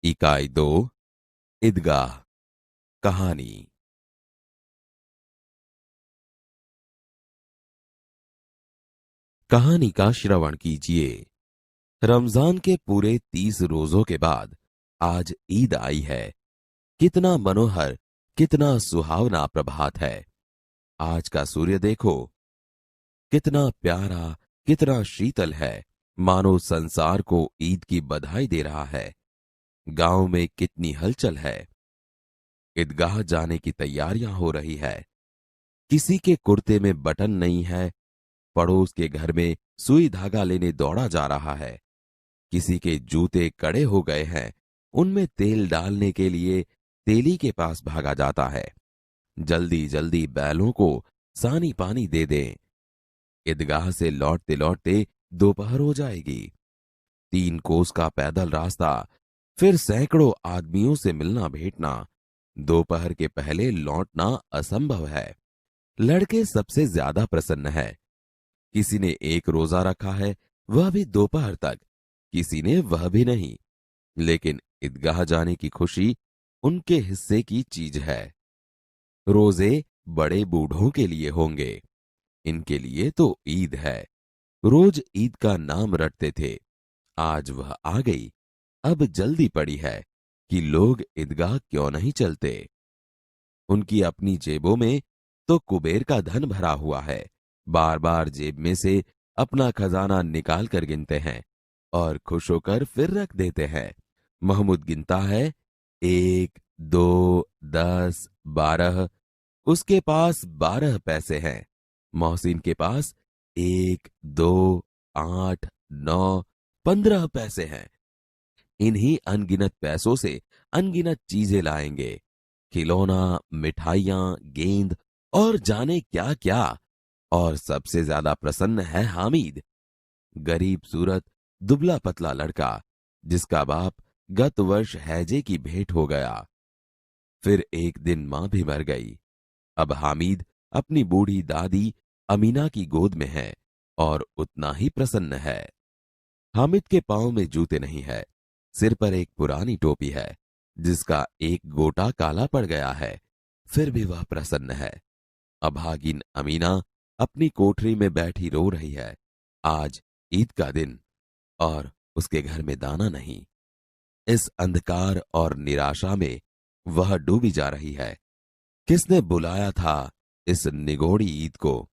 इकाई 2 ईदगाह कहानी। कहानी का श्रवण कीजिए। रमजान के पूरे 30 रोजों के बाद आज ईद आई है। कितना मनोहर, कितना सुहावना प्रभात है। आज का सूर्य देखो, कितना प्यारा, कितना शीतल है, मानो संसार को ईद की बधाई दे रहा है। गांव में कितनी हलचल है। ईदगाह जाने की तैयारियां हो रही है। किसी के कुर्ते में बटन नहीं है, पड़ोस के घर में सुई धागा लेने दौड़ा जा रहा है। किसी के जूते कड़े हो गए हैं, उनमें तेल डालने के लिए तेली के पास भागा जाता है। जल्दी जल्दी बैलों को सानी पानी दे दें। ईदगाह से लौटते लौटते दोपहर हो जाएगी। 3 कोस का पैदल रास्ता, फिर सैकड़ों आदमियों से मिलना भेंटना। दोपहर के पहले लौटना असंभव है। लड़के सबसे ज्यादा प्रसन्न है। किसी ने एक रोजा रखा है, वह भी दोपहर तक, किसी ने वह भी नहीं। लेकिन ईदगाह जाने की खुशी उनके हिस्से की चीज है। रोजे बड़े बूढ़ों के लिए होंगे, इनके लिए तो ईद है। रोज ईद का नाम रटते थे, आज वह आ गई। अब जल्दी पड़ी है कि लोग ईदगाह क्यों नहीं चलते। उनकी अपनी जेबों में तो कुबेर का धन भरा हुआ है। बार बार जेब में से अपना खजाना निकाल कर गिनते हैं और खुश होकर फिर रख देते हैं। महमूद गिनता है, 1, 2, 10, 12। उसके पास 12 पैसे हैं। मोहसिन के पास 1, 2, 8, 9, 15 पैसे हैं। इन्हीं अनगिनत पैसों से अनगिनत चीजें लाएंगे, खिलौना, मिठाइयां, गेंद और जाने क्या क्या। और सबसे ज्यादा प्रसन्न है हामिद, गरीब सूरत, दुबला पतला लड़का, जिसका बाप गत वर्ष हैजे की भेंट हो गया। फिर एक दिन मां भी मर गई। अब हामिद अपनी बूढ़ी दादी अमीना की गोद में है और उतना ही प्रसन्न है। हामिद के पांव में जूते नहीं है, सिर पर एक पुरानी टोपी है जिसका एक गोटा काला पड़ गया है। फिर भी वह प्रसन्न है। अभागिन अमीना अपनी कोठरी में बैठी रो रही है। आज ईद का दिन और उसके घर में दाना नहीं। इस अंधकार और निराशा में वह डूबी जा रही है। किसने बुलाया था इस निगोड़ी ईद को?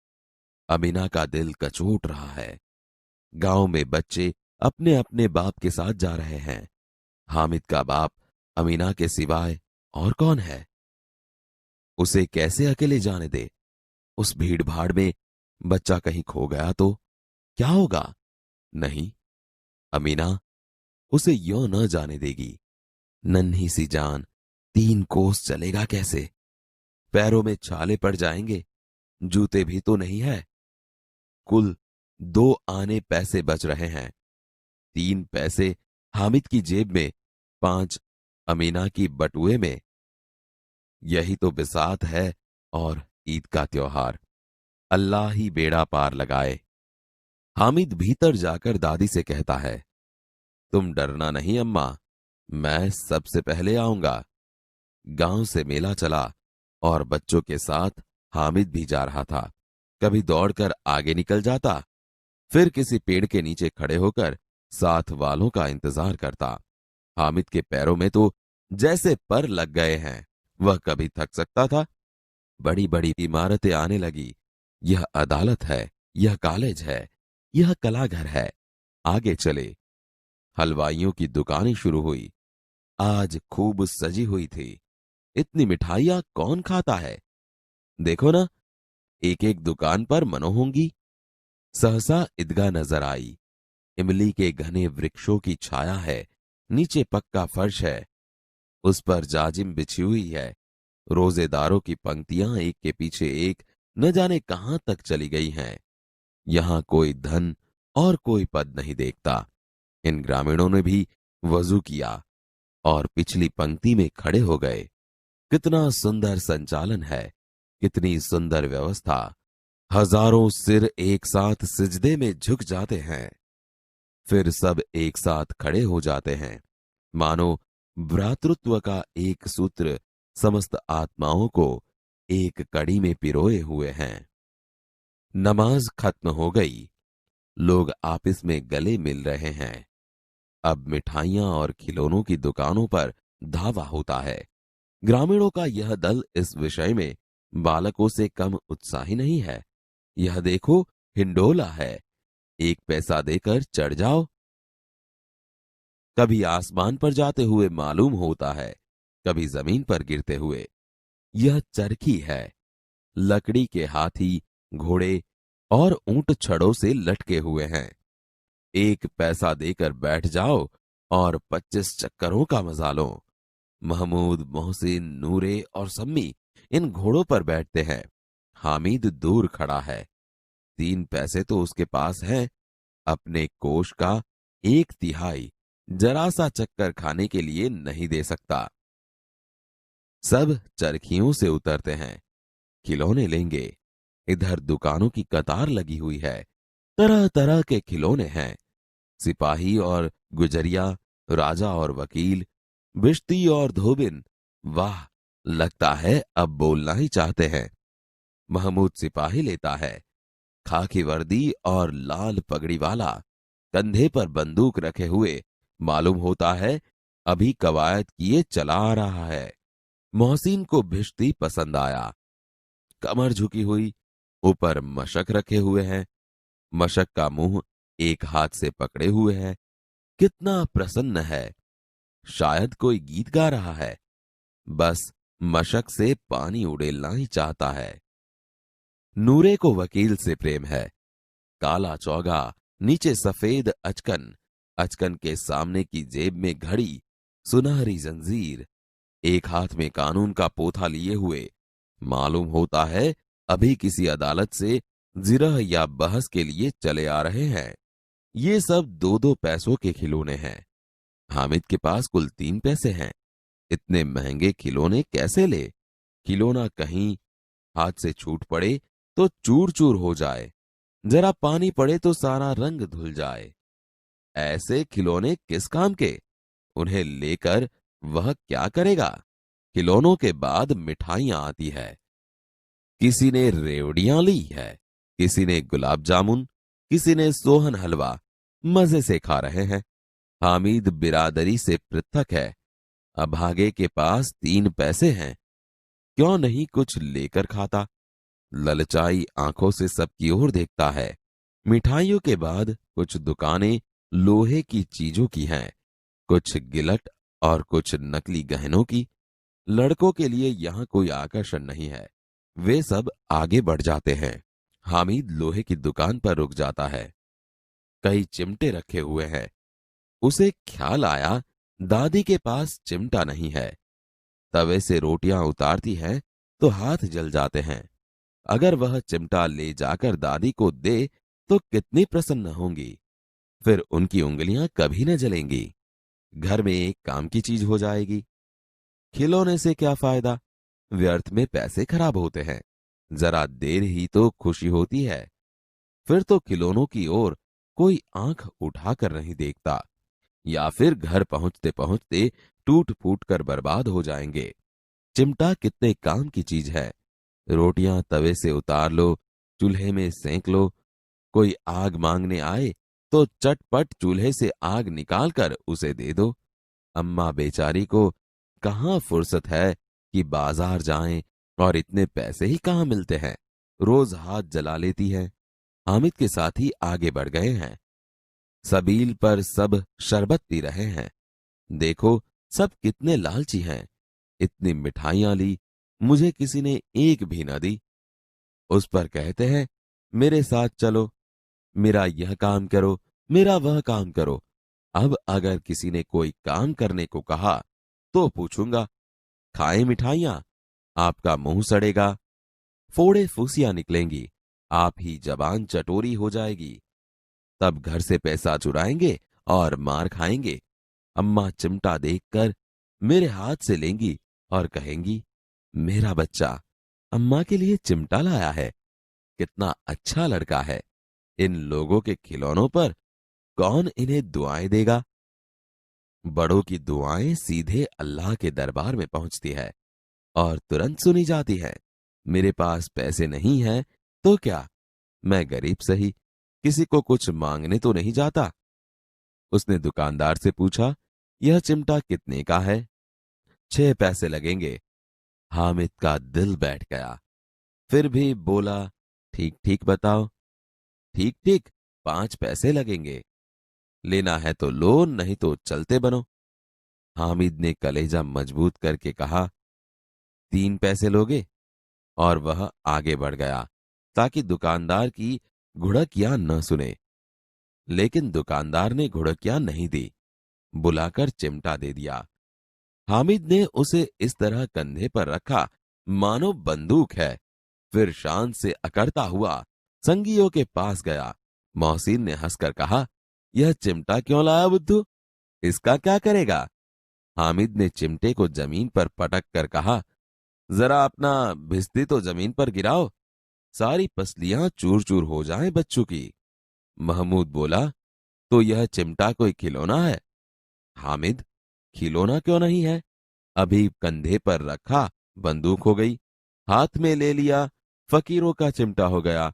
अमीना का दिल कचोट रहा है। गांव में बच्चे अपने अपने बाप के साथ जा रहे हैं। हामिद का बाप अमीना के सिवाय और कौन है? उसे कैसे अकेले जाने दे? उस भीड़ भाड़ में बच्चा कहीं खो गया तो क्या होगा? नहीं, अमीना उसे यों न जाने देगी। नन्ही सी जान 3 कोस चलेगा कैसे? पैरों में छाले पड़ जाएंगे, जूते भी तो नहीं है। कुल 2 आने पैसे बच रहे हैं। 3 पैसे हामिद की जेब में, 5 अमीना की बटुए में। यही तो बिसात है और ईद का त्योहार। अल्लाह ही बेड़ा पार लगाए। हामिद भीतर जाकर दादी से कहता है, तुम डरना नहीं अम्मा, मैं सबसे पहले आऊंगा। गांव से मेला चला और बच्चों के साथ हामिद भी जा रहा था। कभी दौड़कर आगे निकल जाता, फिर किसी पेड़ के नीचे खड़े होकर साथ वालों का इंतजार करता। हामिद के पैरों में तो जैसे पर लग गए हैं। वह कभी थक सकता था? बड़ी बड़ी इमारतें आने लगी। यह अदालत है, यह कॉलेज है, यह कलाघर है। आगे चले। हलवाइयों की दुकानें शुरू हुई। आज खूब सजी हुई थी। इतनी मिठाइयां कौन खाता है? देखो ना, एक एक दुकान पर मनो होंगी। सहसा ईदगाह नजर आई। इमली के घने वृक्षों की छाया है। नीचे पक्का फर्श है, उस पर जाजिम बिछी हुई है। रोजेदारों की पंक्तियां एक के पीछे एक न जाने कहां तक चली गई हैं। यहां कोई धन और कोई पद नहीं देखता। इन ग्रामीणों ने भी वजू किया और पिछली पंक्ति में खड़े हो गए। कितना सुंदर संचालन है, कितनी सुंदर व्यवस्था। हजारों सिर एक साथ सिजदे में झुक जाते हैं, फिर सब एक साथ खड़े हो जाते हैं, मानो भ्रातृत्व का एक सूत्र समस्त आत्माओं को एक कड़ी में पिरोए हुए हैं। नमाज खत्म हो गई, लोग आपस में गले मिल रहे हैं। अब मिठाइयां और खिलौनों की दुकानों पर धावा होता है। ग्रामीणों का यह दल इस विषय में बालकों से कम उत्साही नहीं है। यह देखो, हिंडोला है, 1 पैसा देकर चढ़ जाओ। कभी आसमान पर जाते हुए मालूम होता है, कभी जमीन पर गिरते हुए। यह चरखी है, लकड़ी के हाथी, घोड़े और ऊंट छड़ों से लटके हुए हैं। 1 पैसा देकर बैठ जाओ और 25 चक्करों का मजा लो। महमूद, मोहसिन, नूरे और सम्मी इन घोड़ों पर बैठते हैं। हामिद दूर खड़ा है। 3 पैसे तो उसके पास हैं। अपने कोष का 1/3 जरा सा चक्कर खाने के लिए नहीं दे सकता। सब चरखियों से उतरते हैं, खिलौने लेंगे। इधर दुकानों की कतार लगी हुई है। तरह तरह के खिलौने हैं। सिपाही और गुजरिया, राजा और वकील, बिश्ती और धोबिन। वाह, लगता है अब बोलना ही चाहते हैं। महमूद सिपाही लेता है, खाकी वर्दी और लाल पगड़ी वाला, कंधे पर बंदूक रखे हुए। मालूम होता है अभी कवायद किए चला आ रहा है। मोहसिन को भिश्ती पसंद आया। कमर झुकी हुई, ऊपर मशक रखे हुए हैं। मशक का मुंह एक हाथ से पकड़े हुए है। कितना प्रसन्न है, शायद कोई गीत गा रहा है। बस मशक से पानी उड़ेलना ही चाहता है। नूरे को वकील से प्रेम है। काला चौगा, नीचे सफेद अचकन, अचकन के सामने की जेब में घड़ी, सुनहरी जंजीर, एक हाथ में कानून का पोथा लिए हुए। मालूम होता है अभी किसी अदालत से जिरह या बहस के लिए चले आ रहे हैं। ये सब 2-2 पैसों के खिलौने हैं। हामिद के पास कुल 3 पैसे हैं। इतने महंगे खिलौने कैसे ले? खिलौना कहीं हाथ से छूट पड़े तो चूर चूर हो जाए, जरा पानी पड़े तो सारा रंग धुल जाए। ऐसे खिलौने किस काम के? उन्हें लेकर वह क्या करेगा? खिलौनों के बाद मिठाइयां आती है। किसी ने रेवड़ियां ली है, किसी ने गुलाब जामुन, किसी ने सोहन हलवा। मजे से खा रहे हैं। हामिद बिरादरी से पृथक है। अभागे के पास 3 पैसे हैं, क्यों नहीं कुछ लेकर खाता? ललचाई आंखों से सबकी ओर देखता है। मिठाइयों के बाद कुछ दुकानें लोहे की चीजों की हैं, कुछ गिलट और कुछ नकली गहनों की। लड़कों के लिए यहां कोई आकर्षण नहीं है। वे सब आगे बढ़ जाते हैं। हामिद लोहे की दुकान पर रुक जाता है। कई चिमटे रखे हुए हैं। उसे ख्याल आया दादी के पास चिमटा नहीं है। तवे से रोटियां उतारती है तो हाथ जल जाते हैं। अगर वह चिमटा ले जाकर दादी को दे तो कितनी प्रसन्न होंगी। फिर उनकी उंगलियां कभी न जलेंगी। घर में एक काम की चीज हो जाएगी। खिलौने से क्या फायदा? व्यर्थ में पैसे खराब होते हैं। जरा देर ही तो खुशी होती है। फिर तो खिलौनों की ओर कोई आंख उठाकर नहीं देखता, या फिर घर पहुंचते पहुंचते टूट फूट कर बर्बाद हो जाएंगे। चिमटा कितने काम की चीज है। रोटियां तवे से उतार लो, चूल्हे में सेंक लो। कोई आग मांगने आए तो चटपट चूल्हे से आग निकालकर उसे दे दो। अम्मा बेचारी को कहाँ फुर्सत है कि बाजार जाएं, और इतने पैसे ही कहाँ मिलते हैं। रोज हाथ जला लेती है। हामिद के साथी आगे बढ़ गए हैं। सबील पर सब शरबत पी रहे हैं। देखो, सब कितने लालची हैं। इतनी मिठाइयां ली, मुझे किसी ने एक भी न दी। उस पर कहते हैं मेरे साथ चलो, मेरा यह काम करो, मेरा वह काम करो। अब अगर किसी ने कोई काम करने को कहा तो पूछूंगा, खाएं मिठाइयां? आपका मुंह सड़ेगा, फोड़े फूसियां निकलेंगी, आप ही जबान चटोरी हो जाएगी। तब घर से पैसा चुराएंगे और मार खाएंगे। अम्मा चिमटा देखकर मेरे हाथ से लेंगी और कहेंगी, मेरा बच्चा अम्मा के लिए चिमटा लाया है, कितना अच्छा लड़का है। इन लोगों के खिलौनों पर कौन इन्हें दुआएं देगा? बड़ों की दुआएं सीधे अल्लाह के दरबार में पहुंचती है और तुरंत सुनी जाती है। मेरे पास पैसे नहीं हैं तो क्या, मैं गरीब सही, किसी को कुछ मांगने तो नहीं जाता। उसने दुकानदार से पूछा, यह चिमटा कितने का है? 6 पैसे लगेंगे। हामिद का दिल बैठ गया। फिर भी बोला, ठीक ठीक बताओ। ठीक ठीक, 5 पैसे लगेंगे। लेना है तो लो, नहीं तो चलते बनो। हामिद ने कलेजा मजबूत करके कहा, 3 पैसे लोगे? और वह आगे बढ़ गया ताकि दुकानदार की घुड़कियां न सुने। लेकिन दुकानदार ने घुड़कियां नहीं दी, बुलाकर चिमटा दे दिया। हामिद ने उसे इस तरह कंधे पर रखा मानो बंदूक है। फिर शान से अकड़ता हुआ संगियों के पास गया। मोहसिन ने हंसकर कहा, यह चिमटा क्यों लाया बुद्धू? इसका क्या करेगा? हामिद ने चिमटे को जमीन पर पटक कर कहा, जरा अपना भिस्ती तो जमीन पर गिराओ, सारी पसलियां चूर चूर हो जाएं बच्चों की। महमूद बोला, तो यह चिमटा कोई खिलौना है? हामिद, खिलौना क्यों नहीं है? अभी कंधे पर रखा बंदूक हो गई, हाथ में ले लिया फकीरों का चिमटा हो गया।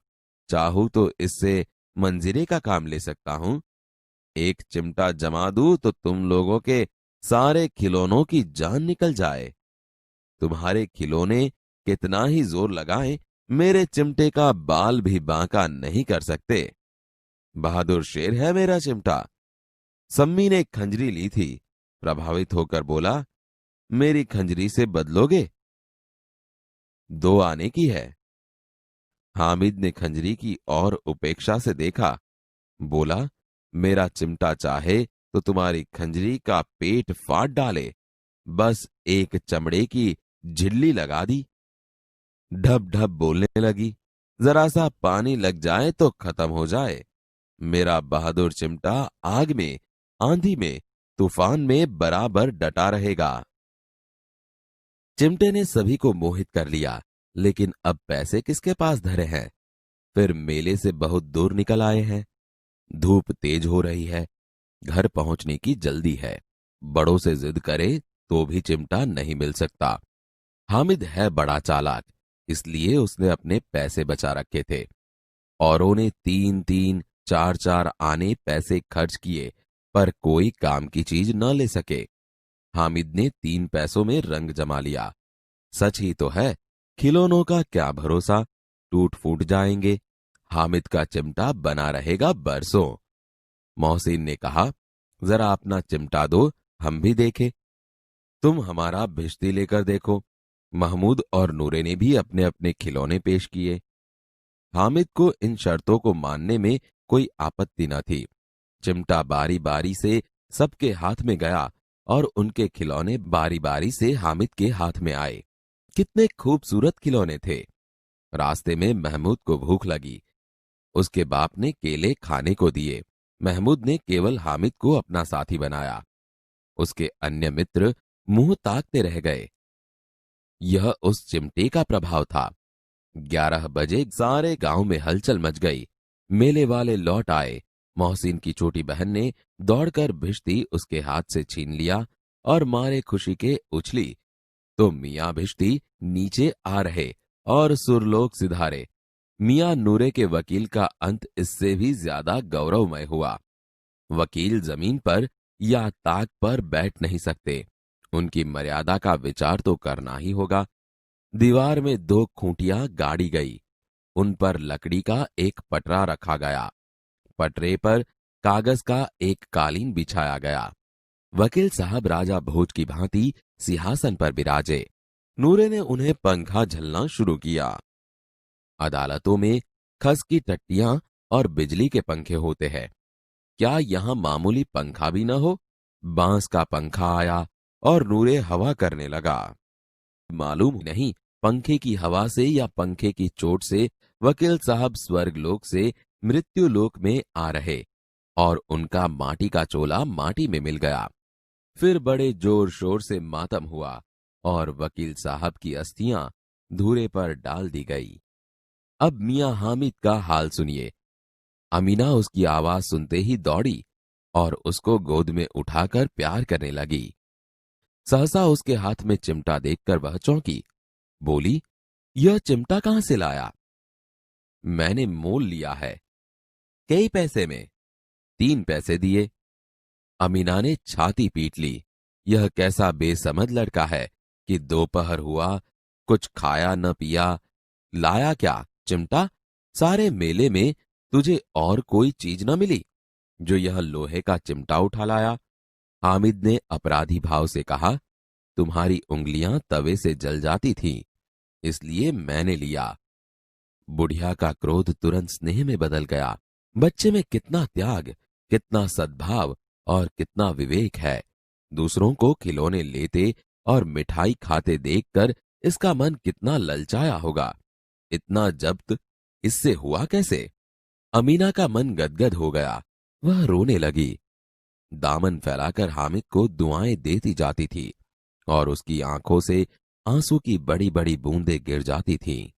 चाहूं तो इससे मंजीरे का काम ले सकता हूं। एक चिमटा जमा दूं तो तुम लोगों के सारे खिलौनों की जान निकल जाए। तुम्हारे खिलौने कितना ही जोर लगाएं, मेरे चिमटे का बाल भी बांका नहीं कर सकते। बहादुर शेर है मेरा चिमटा। सम्मी ने खंजरी ली थी, प्रभावित होकर बोला, मेरी खंजरी से बदलोगे? 2 आने की है। हामिद ने खंजरी की और उपेक्षा से देखा, बोला, मेरा चिमटा चाहे तो तुम्हारी खंजरी का पेट फाड़ डाले, बस एक चमड़े की झिल्ली लगा दी। ढब ढब बोलने लगी, जरा सा पानी लग जाए तो खत्म हो जाए। मेरा बहादुर चिमटा आग में, आंधी में, तूफान में बराबर डटा रहेगा। चिमटे ने सभी को मोहित कर लिया, लेकिन अब पैसे किसके पास धरे हैं? फिर मेले से बहुत दूर निकल आए हैं। धूप तेज हो रही है, घर पहुंचने की जल्दी है। बड़ों से जिद करे तो भी चिमटा नहीं मिल सकता। हामिद है बड़ा चालाक, इसलिए उसने अपने पैसे बचा रखे थे। औरों ने 3-3, 4-4 आने पैसे खर्च किए, पर कोई काम की चीज न ले सके। हामिद ने 3 पैसों में रंग जमा लिया। सच ही तो है, खिलौनों का क्या भरोसा, टूट फूट जाएंगे। हामिद का चिमटा बना रहेगा बरसों। मोहसिन ने कहा, जरा अपना चिमटा दो, हम भी देखें। तुम हमारा भिश्ती लेकर देखो। महमूद और नूरे ने भी अपने अपने खिलौने पेश किए। हामिद को इन शर्तों को मानने में कोई आपत्ति न थी। चिमटा बारी बारी से सबके हाथ में गया और उनके खिलौने बारी बारी से हामिद के हाथ में आए। कितने खूबसूरत खिलौने थे। रास्ते में महमूद को भूख लगी। उसके बाप ने केले खाने को दिए। महमूद ने केवल हामिद को अपना साथी बनाया। उसके अन्य मित्र मुंह ताकते रह गए। यह उस चिमटे का प्रभाव था। 11 बजे सारे गांव में हलचल मच गई। मेले वाले लौट आए। मोहसिन की छोटी बहन ने दौड़कर भिश्ती उसके हाथ से छीन लिया और मारे खुशी के उछली तो मियां भिश्ती नीचे आ रहे और सुरलोक सिधारे। मियां नूरे के वकील का अंत इससे भी ज्यादा गौरवमय हुआ। वकील जमीन पर या ताक पर बैठ नहीं सकते, उनकी मर्यादा का विचार तो करना ही होगा। दीवार में 2 खूंटियां गाड़ी गई, उन पर लकड़ी का एक पटरा रखा गया। पटरे पर कागज का एक कालीन बिछाया गया। वकील साहब राजा भोज की भांति सिंहासन पर बिराजे। नूरे ने उन्हें पंखा झलना शुरू किया। अदालतों में खस की टट्टियां और बिजली के पंखे होते हैं, क्या यहां मामूली पंखा भी न हो? बांस का पंखा आया और नूरे हवा करने लगा। मालूम नहीं पंखे की हवा से या पंखे की चोट से वकील साहब स्वर्गलोक से मृत्युलोक में आ रहे और उनका माटी का चोला माटी में मिल गया। फिर बड़े जोर शोर से मातम हुआ और वकील साहब की अस्थियां धूरे पर डाल दी गई। अब मियां हामिद का हाल सुनिए। अमीना उसकी आवाज सुनते ही दौड़ी और उसको गोद में उठाकर प्यार करने लगी। सहसा उसके हाथ में चिमटा देखकर वह चौंकी। बोली, यह चिमटा कहां से लाया? मैंने मोल लिया है। कई पैसे में? 3 पैसे दिए। अमीना ने छाती पीट ली। यह कैसा बेसमझ लड़का है कि दोपहर हुआ, कुछ खाया न पिया, लाया क्या, चिमटा? सारे मेले में तुझे और कोई चीज न मिली जो यह लोहे का चिमटा उठा लाया? हामिद ने अपराधी भाव से कहा, तुम्हारी उंगलियां तवे से जल जाती थीं, इसलिए मैंने लिया। बुढ़िया का क्रोध तुरंत स्नेह में बदल गया। बच्चे में कितना त्याग, कितना सद्भाव और कितना विवेक है। दूसरों को खिलौने लेते और मिठाई खाते देखकर इसका मन कितना ललचाया होगा। इतना जब्त इससे हुआ कैसे? अमीना का मन गदगद हो गया। वह रोने लगी। दामन फैलाकर हामिद को दुआएं देती जाती थी और उसकी आंखों से आंसू की बड़ी बड़ी बूंदें गिर जाती थीं।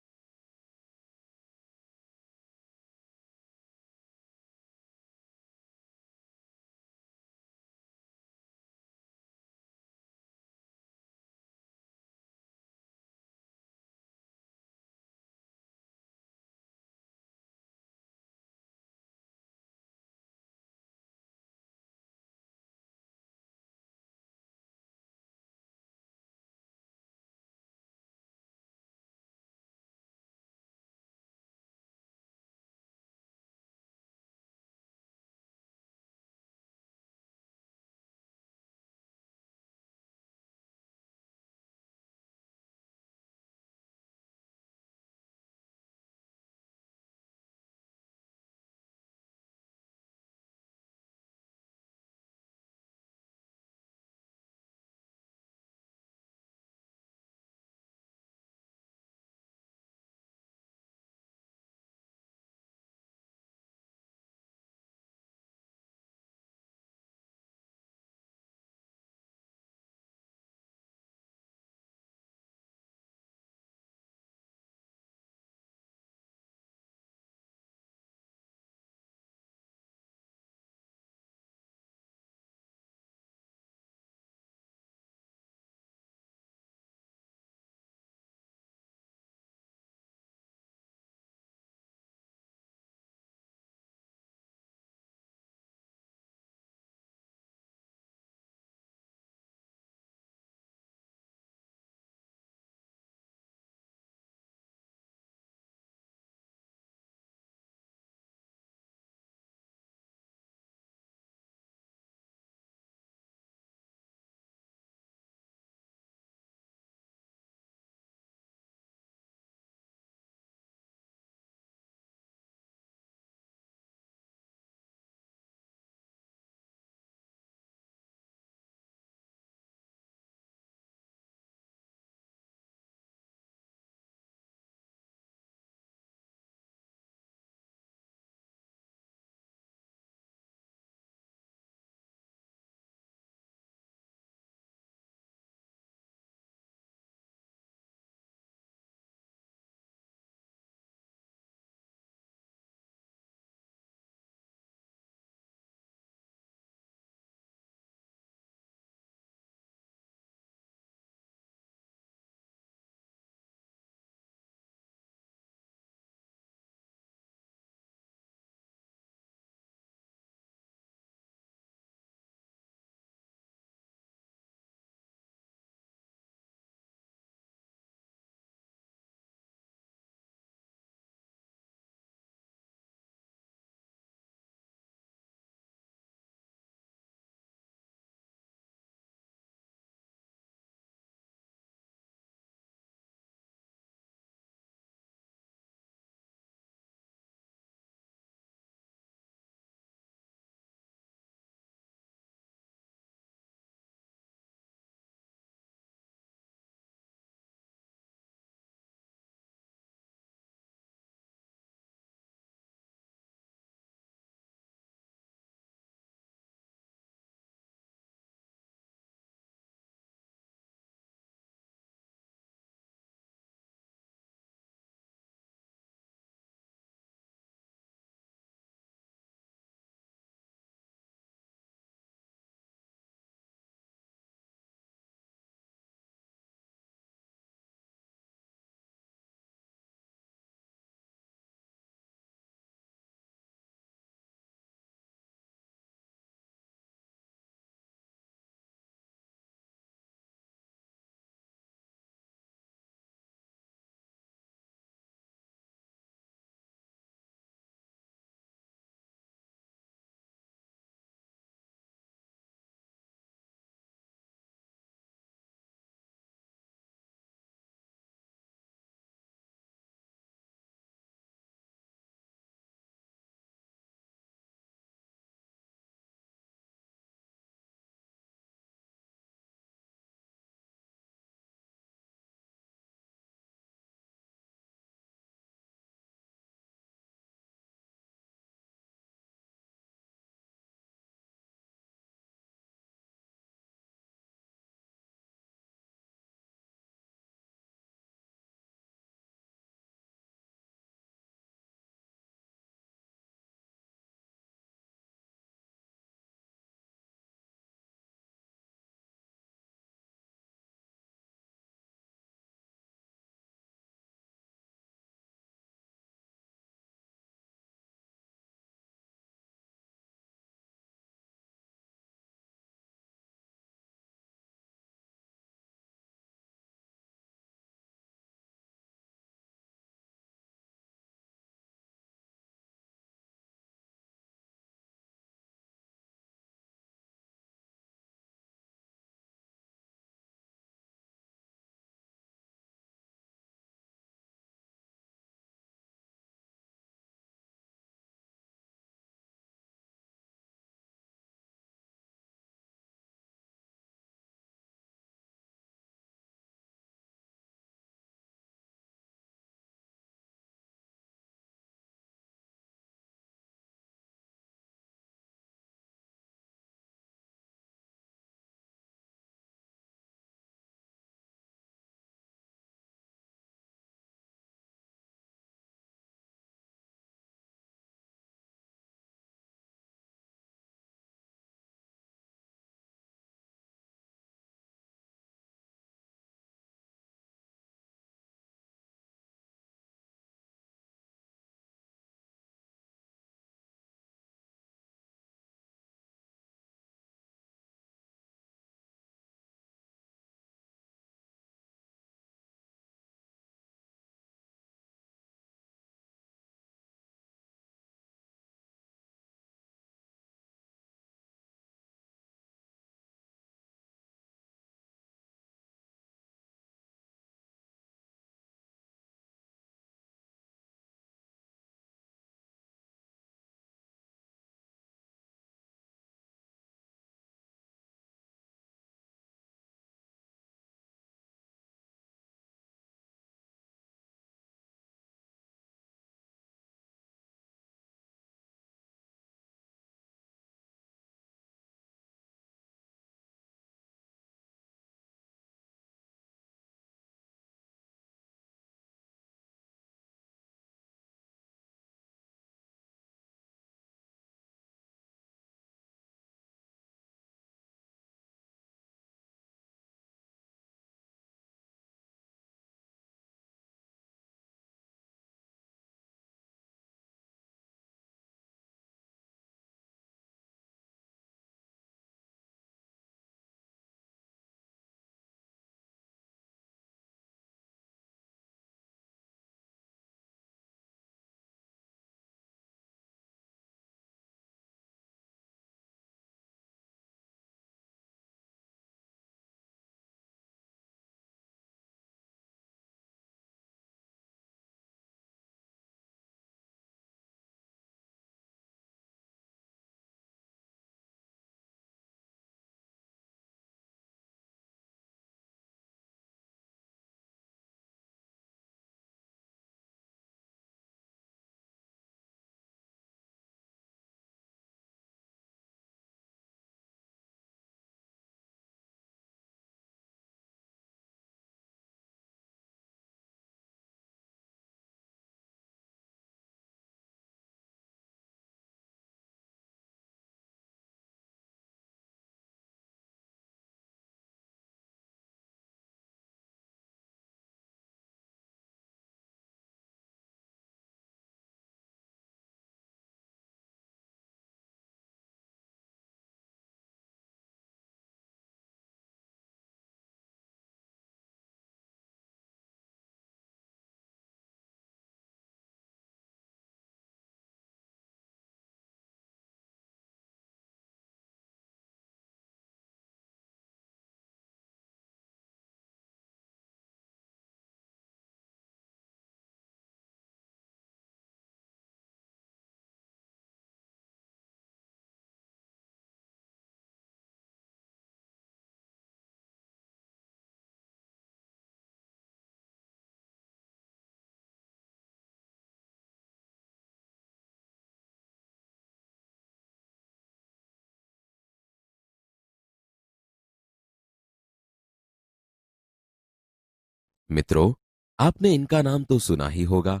मित्रों, आपने इनका नाम तो सुना ही होगा।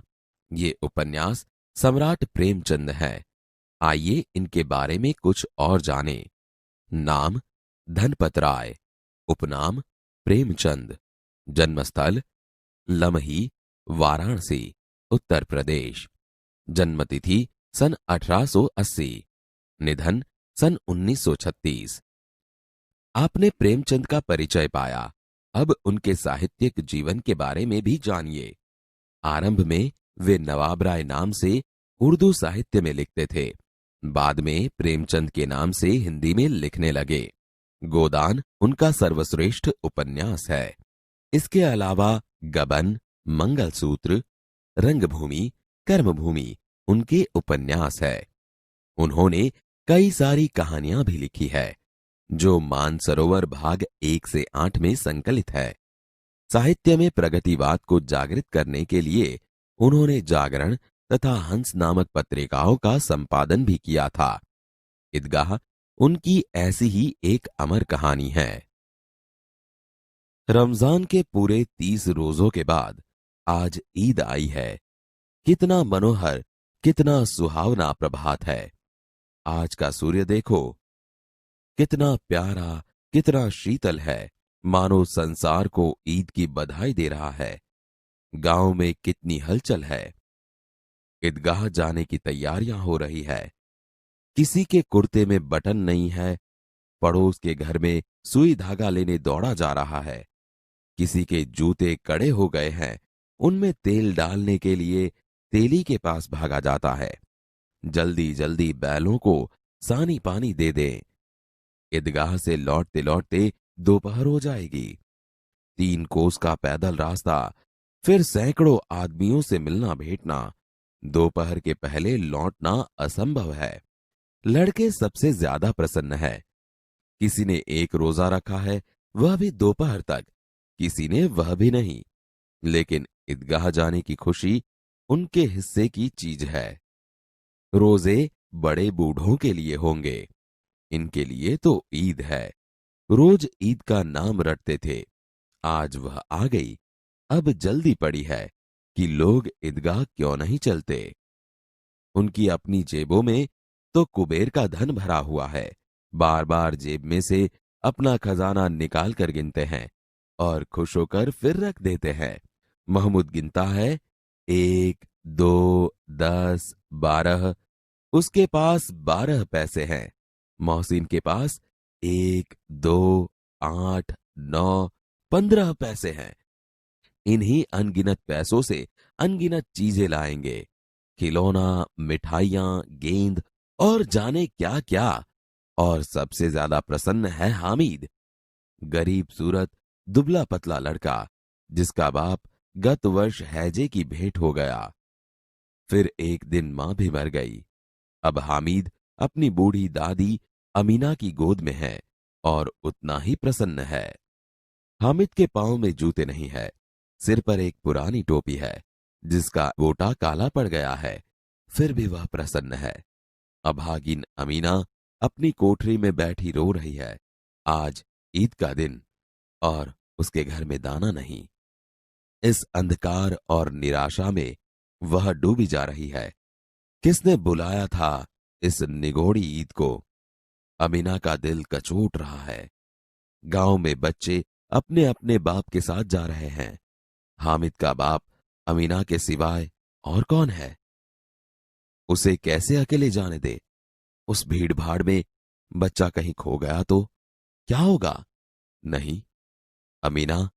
ये उपन्यास सम्राट प्रेमचंद है। आइए इनके बारे में कुछ और जानें। नाम धनपत राय, उपनाम प्रेमचंद, जन्मस्थल लमही, वाराणसी, उत्तर प्रदेश, जन्मतिथि सन 1880, निधन सन 1936। आपने प्रेमचंद का परिचय पाया, अब उनके साहित्यिक जीवन के बारे में भी जानिए। आरंभ में वे नवाब राय नाम से उर्दू साहित्य में लिखते थे। बाद में प्रेमचंद के नाम से हिंदी में लिखने लगे। गोदान उनका सर्वश्रेष्ठ उपन्यास है। इसके अलावा गबन, मंगलसूत्र, रंगभूमि, कर्मभूमि उनके उपन्यास है। उन्होंने कई सारी कहानियां भी लिखी है, जो मानसरोवर भाग 1 से 8 में संकलित है। साहित्य में प्रगतिवाद को जागृत करने के लिए उन्होंने जागरण तथा हंस नामक पत्रिकाओं का संपादन भी किया था। ईदगाह उनकी ऐसी ही एक अमर कहानी है। रमजान के पूरे 30 रोजों के बाद आज ईद आई है। कितना मनोहर, कितना सुहावना प्रभात है। आज का सूर्य देखो, कितना प्यारा, कितना शीतल है, मानो संसार को ईद की बधाई दे रहा है। गांव में कितनी हलचल है। ईदगाह जाने की तैयारियां हो रही है। किसी के कुर्ते में बटन नहीं है, पड़ोस के घर में सुई धागा लेने दौड़ा जा रहा है। किसी के जूते कड़े हो गए हैं, उनमें तेल डालने के लिए तेली के पास भागा जाता है। जल्दी जल्दी बैलों को सानी पानी दे दें। ईदगाह से लौटते लौटते दोपहर हो जाएगी। 3 कोस का पैदल रास्ता, फिर सैकड़ों आदमियों से मिलना भेंटना। दोपहर के पहले लौटना असंभव है। लड़के सबसे ज्यादा प्रसन्न है। किसी ने एक रोजा रखा है, वह भी दोपहर तक, किसी ने वह भी नहीं। लेकिन ईदगाह जाने की खुशी उनके हिस्से की चीज है। रोजे बड़े बूढ़ों के लिए होंगे, इनके लिए तो ईद है। रोज ईद का नाम रटते थे, आज वह आ गई। अब जल्दी पड़ी है कि लोग ईदगाह क्यों नहीं चलते। उनकी अपनी जेबों में तो कुबेर का धन भरा हुआ है। बार बार जेब में से अपना खजाना निकाल कर गिनते हैं और खुश होकर फिर रख देते हैं। महमूद गिनता है, 1, 2, 10, 12। उसके पास 12 पैसे हैं। मोहसिन के पास 1, 2, 8, 9, 15 पैसे हैं। इन्हीं अनगिनत पैसों से अनगिनत चीजें लाएंगे, खिलौना, मिठाइयां, गेंद और जाने क्या क्या। और सबसे ज्यादा प्रसन्न है हामिद, गरीब सूरत, दुबला पतला लड़का, जिसका बाप गत वर्ष हैजे की भेंट हो गया। फिर एक दिन मां भी मर गई। अब हामिद अपनी बूढ़ी दादी अमीना की गोद में है और उतना ही प्रसन्न है। हामिद के पांव में जूते नहीं है, सिर पर एक पुरानी टोपी है जिसका गोटा काला पड़ गया है, फिर भी वह प्रसन्न है। अभागिन अमीना अपनी कोठरी में बैठी रो रही है। आज ईद का दिन और उसके घर में दाना नहीं। इस अंधकार और निराशा में वह डूबी जा रही है। किसने बुलाया था इस निगोड़ी ईद को? अमीना का दिल कचोट रहा है। गांव में बच्चे अपने अपने बाप के साथ जा रहे हैं। हामिद का बाप अमीना के सिवाय और कौन है? उसे कैसे अकेले जाने दे? उस भीड़ भाड़ में बच्चा कहीं खो गया तो क्या होगा? नहीं, अमीना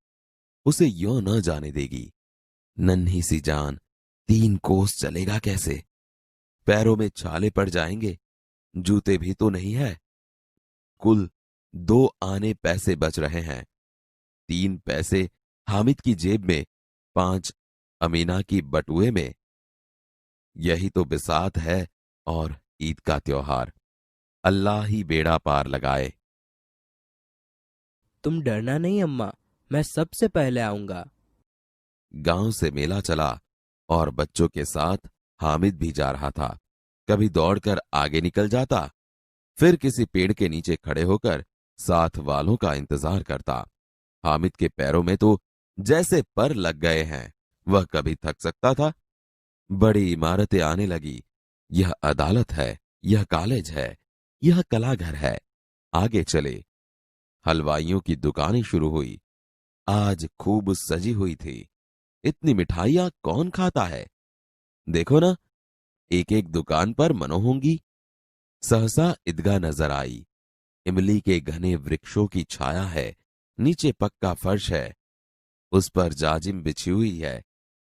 उसे यों न जाने देगी। नन्ही सी जान 3 कोस चलेगा कैसे? पैरों में छाले पड़ जाएंगे, जूते भी तो नहीं है। कुल 2 आने पैसे बच रहे हैं। 3 पैसे हामिद की जेब में, 5 अमीना की बटुए में। यही तो बिसात है और ईद का त्योहार। अल्लाह ही बेड़ा पार लगाए। तुम डरना नहीं अम्मा, मैं सबसे पहले आऊंगा। गांव से मेला चला और बच्चों के साथ हामिद भी जा रहा था। कभी दौड़कर आगे निकल जाता, फिर किसी पेड़ के नीचे खड़े होकर साथ वालों का इंतजार करता। हामिद के पैरों में तो जैसे पर लग गए हैं। वह कभी थक सकता था। बड़ी इमारतें आने लगी। यह अदालत है, यह कॉलेज है, यह कलाघर है। आगे चले। हलवाइयों की दुकानें शुरू हुई। आज खूब सजी हुई थी। इतनी मिठाइयां कौन खाता है? देखो ना, एक एक दुकान पर मनो होंगी। सहसा ईदगाह नजर आई। इमली के घने वृक्षों की छाया है। नीचे पक्का फर्श है। उस पर जाजिम बिछी हुई है।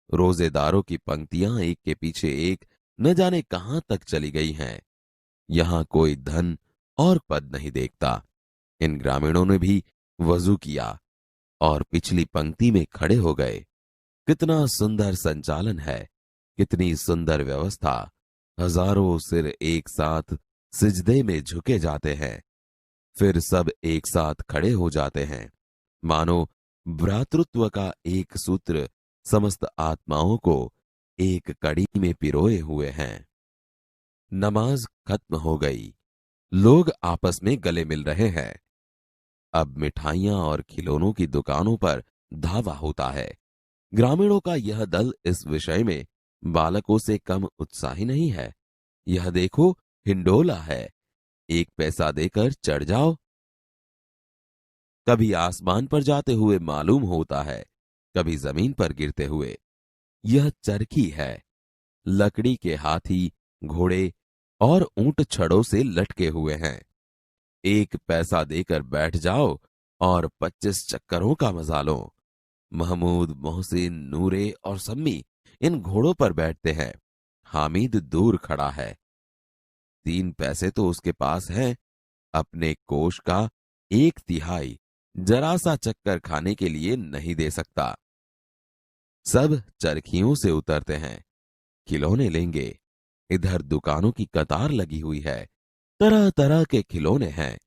रोजेदारों की पंक्तियां एक के पीछे एक न जाने कहां तक चली गई हैं। यहां कोई धन और पद नहीं देखता। इन ग्रामीणों ने भी वजू किया और पिछली पंक्ति में खड़े हो गए। कितना सुंदर संचालन है, कितनी सुंदर व्यवस्था। हजारों सिर एक साथ सिजदे में झुके जाते हैं, फिर सब एक साथ खड़े हो जाते हैं, मानो भ्रातृत्व का एक सूत्र समस्त आत्माओं को एक कड़ी में पिरोए हुए हैं। नमाज खत्म हो गई। लोग आपस में गले मिल रहे हैं। अब मिठाइयां और खिलौनों की दुकानों पर धावा होता है। ग्रामीणों का यह दल इस विषय में बालकों से कम उत्साही नहीं है। यह देखो, हिंडोला है, 1 पैसा देकर चढ़ जाओ। कभी आसमान पर जाते हुए मालूम होता है, कभी जमीन पर गिरते हुए। यह चरखी है। लकड़ी के हाथी, घोड़े और ऊंट छड़ों से लटके हुए हैं। 1 पैसा देकर बैठ जाओ और 25 चक्करों का मजा लो। महमूद, मोहसिन, नूरे और सम्मी इन घोड़ों पर बैठते हैं। हामिद दूर खड़ा है। 3 पैसे तो उसके पास हैं। अपने कोष का 1/3 जरा सा चक्कर खाने के लिए नहीं दे सकता। सब चरखियों से उतरते हैं। खिलौने लेंगे। इधर दुकानों की कतार लगी हुई है। तरह तरह के खिलौने हैं।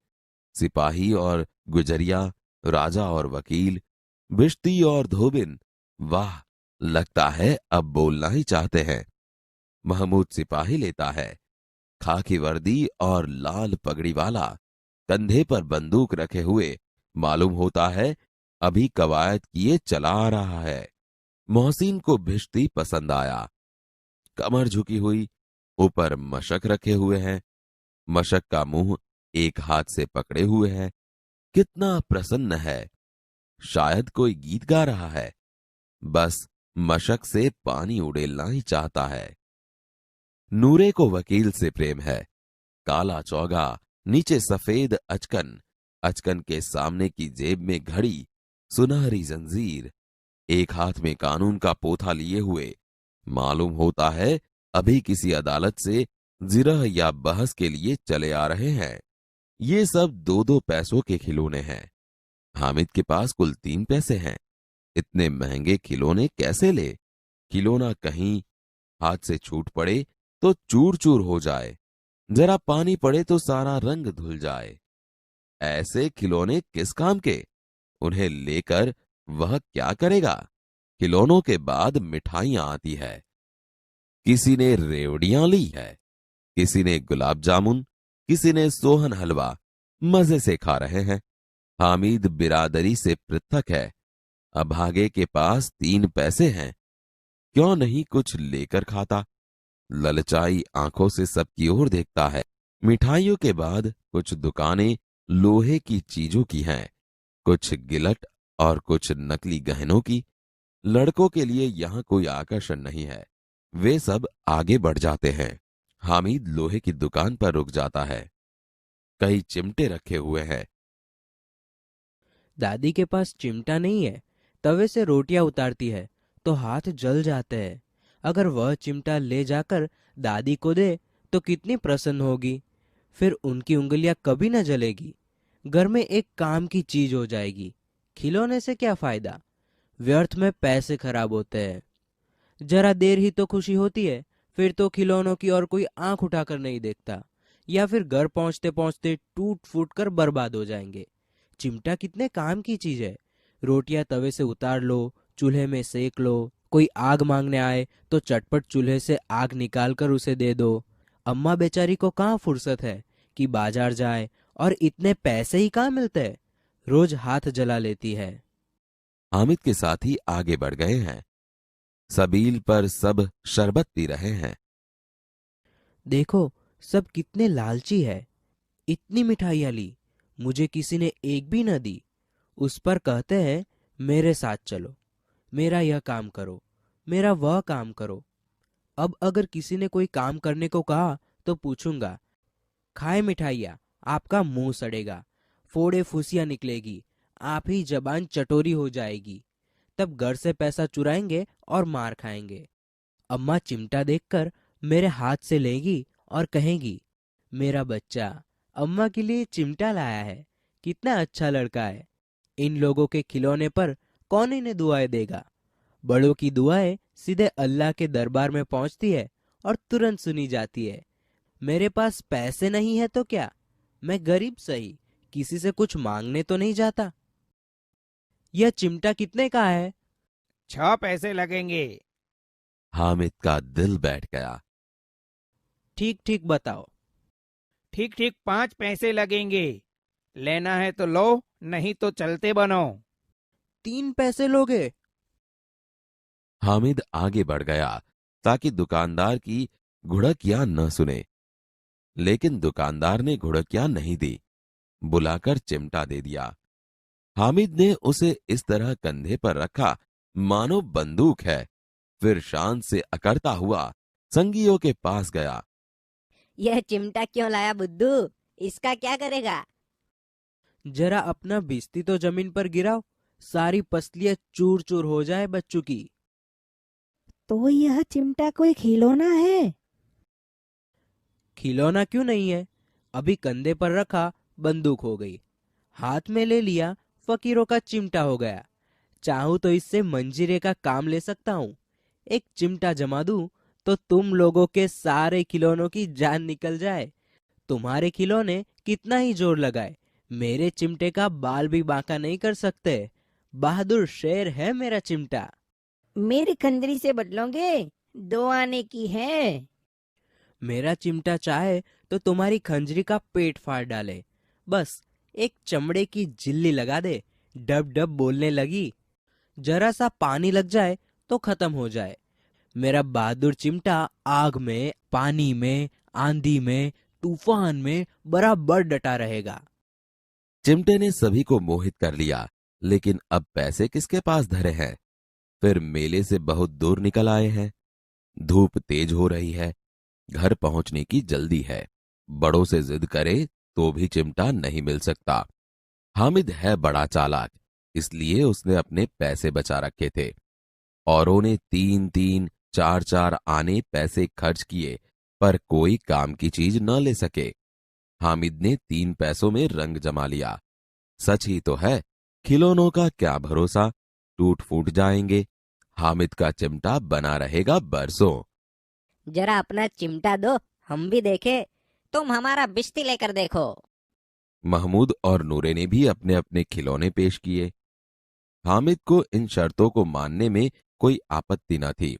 सिपाही और गुजरिया, राजा और वकील, बिश्ती और धोबिन। वाह, लगता है अब बोलना ही चाहते हैं। महमूद सिपाही लेता है। खाकी वर्दी और लाल पगड़ी वाला, कंधे पर बंदूक रखे हुए, मालूम होता है अभी कवायद किए चला आ रहा है। मोहसिन को भिश्ती पसंद आया। कमर झुकी हुई, ऊपर मशक रखे हुए हैं। मशक का मुंह एक हाथ से पकड़े हुए है। कितना प्रसन्न है। शायद कोई गीत गा रहा है। बस मशक से पानी उड़ेलना ही चाहता है। नूरे को वकील से प्रेम है। काला चौगा, नीचे सफेद अचकन, अचकन के सामने की जेब में घड़ी, सुनहरी जंजीर, एक हाथ में कानून का पोथा लिए हुए, मालूम होता है अभी किसी अदालत से जिरह या बहस के लिए चले आ रहे हैं। ये सब 2-2 पैसों के खिलौने हैं। हामिद के पास कुल 3 पैसे हैं। इतने महंगे खिलौने कैसे ले? खिलौना कहीं हाथ से छूट पड़े तो चूर चूर हो जाए, जरा पानी पड़े तो सारा रंग धुल जाए। ऐसे खिलौने किस काम के? उन्हें लेकर वह क्या करेगा? खिलौनों के बाद मिठाइयां आती है। किसी ने रेवड़ियां ली है, किसी ने गुलाब जामुन, किसी ने सोहन हलवा। मजे से खा रहे हैं। हामिद बिरादरी से पृथक है। अभागे के पास 3 पैसे हैं। क्यों नहीं कुछ लेकर खाता? ललचाई आंखों से सबकी ओर देखता है। मिठाइयों के बाद कुछ दुकानें लोहे की चीजों की हैं, कुछ गिलट और कुछ नकली गहनों की। लड़कों के लिए यहां कोई आकर्षण नहीं है। वे सब आगे बढ़ जाते हैं। हामिद लोहे की दुकान पर रुक जाता है। कई चिमटे रखे हुए हैं। दादी के पास चिमटा नहीं है। तवे से रोटियां उतारती है तो हाथ जल जाते हैं। अगर वह चिमटा ले जाकर दादी को दे तो कितनी प्रसन्न होगी। फिर उनकी उंगलियां कभी न जलेगी। घर में एक काम की चीज हो जाएगी। खिलौने से क्या फायदा? व्यर्थ में पैसे खराब होते हैं। जरा देर ही तो खुशी होती है, फिर तो खिलौनों की और कोई आंख उठाकर नहीं देखता, या फिर घर पहुंचते पहुंचते टूट फूट कर बर्बाद हो जाएंगे। चिमटा कितने काम की चीज है। रोटियां तवे से उतार लो, चूल्हे में सेक लो। कोई आग मांगने आए तो चटपट चूल्हे से आग निकाल कर उसे दे दो। अम्मा बेचारी को कहाँ फुर्सत है कि बाजार जाए, और इतने पैसे ही कहाँ मिलते हैं। रोज हाथ जला लेती है। हामिद के साथी आगे बढ़ गए हैं। सबील पर सब शरबत पी रहे हैं। देखो, सब कितने लालची है। इतनी मिठाइयाँ ली, मुझे किसी ने एक भी न दी। उस पर कहते हैं मेरे साथ चलो, मेरा यह काम करो, मेरा वह काम करो। अब अगर किसी ने कोई काम करने को कहा तो पूछूंगा, खाए मिठाइयाँ, आपका मुंह सड़ेगा, फोड़े फुसियाँ निकलेगी, आप ही जबान चटोरी हो जाएगी। तब घर से पैसा चुराएंगे और मार खाएंगे। अम्मा चिमटा देखकर मेरे हाथ से लेगी और कहेगी, मेरा बच्चा अम्मा के लिए चिमटा लाया है, कितना अच्छा लड़का है। इन लोगों के खिलौने पर कौन इन्हें दुआएं देगा। बड़ों की दुआएं सीधे अल्लाह के दरबार में पहुंचती है और तुरंत सुनी जाती है। मेरे पास पैसे नहीं है तो क्या, मैं गरीब सही, किसी से कुछ मांगने तो नहीं जाता। यह चिमटा कितने का है? 6 पैसे लगेंगे। हामिद का दिल बैठ गया। ठीक ठीक बताओ। ठीक ठीक 5 पैसे लगेंगे। लेना है तो लो, नहीं तो चलते बनो। 3 पैसे लोगे? हामिद आगे बढ़ गया ताकि दुकानदार की घुड़कियां न सुने, लेकिन दुकानदार ने घुड़कियां नहीं दी, बुलाकर चिमटा दे दिया। हामिद ने उसे इस तरह कंधे पर रखा मानो बंदूक है, फिर शान से अकड़ता हुआ संगियों के पास गया। यह चिमटा क्यों लाया बुद्धू? इसका क्या करेगा? जरा अपना बिस्ती तो जमीन पर गिराओ, सारी पसलियां चूर चूर हो जाए बच्चों की। तो यह चिमटा कोई खिलौना है? खिलौना क्यों नहीं है? अभी कंधे पर रखा बंदूक हो गई, हाथ में ले लिया फकीरों का चिमटा हो गया। चाहूं तो इससे मंजीरे का काम ले सकता हूँ। एक चिमटा जमा दूं तो तुम लोगों के सारे खिलौनों की जान निकल जाए। तुम्हारे खिलौने कितना ही जोर लगाए, मेरे चिमटे का बाल भी बांका नहीं कर सकते। बहादुर शेर है मेरा चिमटा। मेरी खंजरी से बदलोगे? 2 आने की है। मेरा चिमटा चाहे तो तुम्हारी खंजरी का पेट फाड़ डाले, बस एक चमड़े की झिल्ली लगा दे, डब डब बोलने लगी, जरा सा पानी लग जाए तो खत्म हो जाए। मेरा बहादुर चिमटा आग में, पानी में, आंधी में, तूफान में बराबर डटा रहेगा। चिमटे ने सभी को मोहित कर लिया, लेकिन अब पैसे किसके पास धरे हैं? फिर मेले से बहुत दूर निकल आए हैं। धूप तेज हो रही है, घर पहुंचने की जल्दी है। बड़ों से जिद करे तो भी चिमटा नहीं मिल सकता। हामिद है बड़ा चालाक, इसलिए उसने अपने पैसे बचा रखे थे। औरों ने 3-3, 4-4 आने पैसे खर्च किए, पर कोई काम की चीज न ले सके। हामिद ने 3 पैसों में रंग जमा लिया। सच ही तो है, खिलौनों का क्या भरोसा, टूट फूट जाएंगे। हामिद का चिमटा बना रहेगा बरसों। जरा अपना चिमटा दो, हम भी देखे। तुम हमारा बिस्ती लेकर देखो। महमूद और नूरे ने भी अपने अपने खिलौने पेश किए। हामिद को इन शर्तों को मानने में कोई आपत्ति न थी।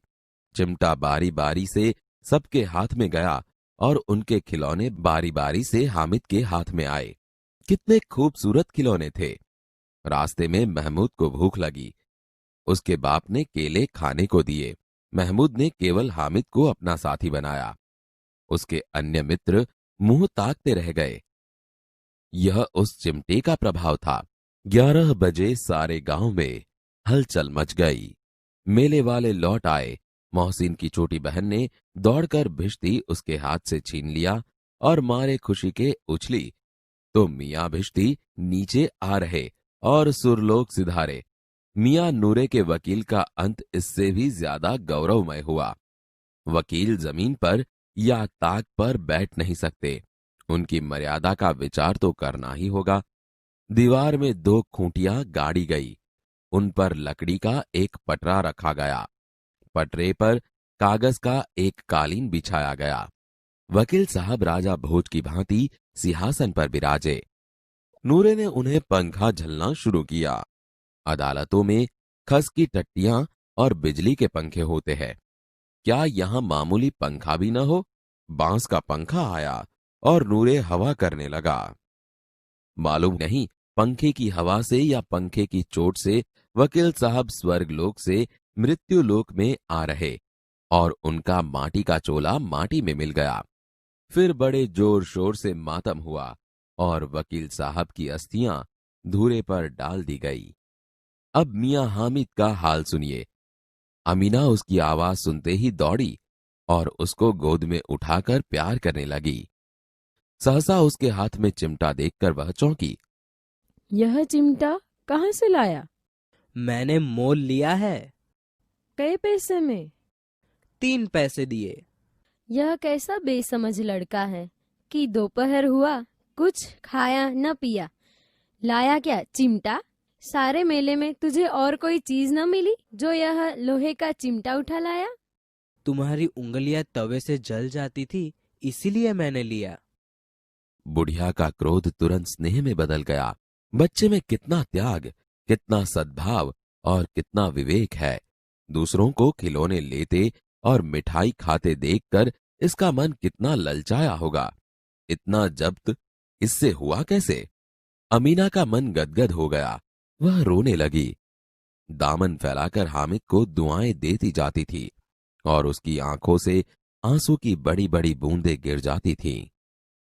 चिमटा बारी बारी से सबके हाथ में गया और उनके खिलौने बारी बारी से हामिद के हाथ में आए। कितने खूबसूरत खिलौने थे। रास्ते में महमूद को भूख लगी। उसके बाप ने केले खाने को दिए। महमूद ने केवल हामिद को अपना साथी बनाया। उसके अन्य मित्र मुंह ताकते रह गए। यह उस चिमटे का प्रभाव था। 11 बजे सारे गांव में हलचल मच गई। मेले वाले लौट आए। मोहसिन की छोटी बहन ने दौड़कर भिश्ती उसके हाथ से छीन लिया और मारे खुशी के उछली तो मियां भिश्ती नीचे आ रहे और सुरलोक सिधारे। मियां नूरे के वकील का अंत इससे भी ज्यादा गौरवमय हुआ। वकील जमीन पर या ताक पर बैठ नहीं सकते, उनकी मर्यादा का विचार तो करना ही होगा। दीवार में 2 खूंटियां गाड़ी गई, उन पर लकड़ी का एक पटरा रखा गया। पटरे पर कागज का एक कालीन बिछाया गया। वकील साहब राजा भोज की भांति सिंहासन पर विराजे। नूरे ने उन्हें पंखा झलना शुरू किया। अदालतों में खस की टट्टियां और बिजली के पंखे होते हैं, क्या यहां मामूली पंखा भी न हो? बांस का पंखा आया और नूरे हवा करने लगा। मालूम नहीं पंखे की हवा से या पंखे की चोट से वकील साहब स्वर्गलोक से मृत्यु लोक में आ रहे और उनका माटी का चोला माटी में मिल गया। फिर बड़े जोर शोर से मातम हुआ और वकील साहब की अस्थियां धूरे पर डाल दी गई। अब मियां हामिद का हाल सुनिए। अमीना उसकी आवाज सुनते ही दौड़ी और उसको गोद में उठाकर प्यार करने लगी। सहसा उसके हाथ में चिमटा देखकर वह चौंकी। यह चिमटा कहाँ से लाया? मैंने मोल लिया है। कई पैसे में? 3 पैसे दिए। यह कैसा बेसमझ लड़का है कि दोपहर हुआ कुछ खाया न पिया, लाया क्या चिमटा? सारे मेले में तुझे और कोई चीज न मिली जो यह लोहे का चिमटा उठा लाया? तुम्हारी उंगलियां तवे से जल जाती थी, इसीलिए मैंने लिया। बुढ़िया का क्रोध तुरंत स्नेह में बदल गया। बच्चे में कितना त्याग, कितना सद्भाव और कितना विवेक है। दूसरों को खिलौने लेते और मिठाई खाते देखकर इसका मन कितना ललचाया होगा। इतना जब्त इससे हुआ कैसे? अमीना का मन गदगद हो गया। वह रोने लगी। दामन फैलाकर हामिद को दुआएं देती जाती थी और उसकी आंखों से आंसू की बड़ी बड़ी बूंदें गिर जाती थीं।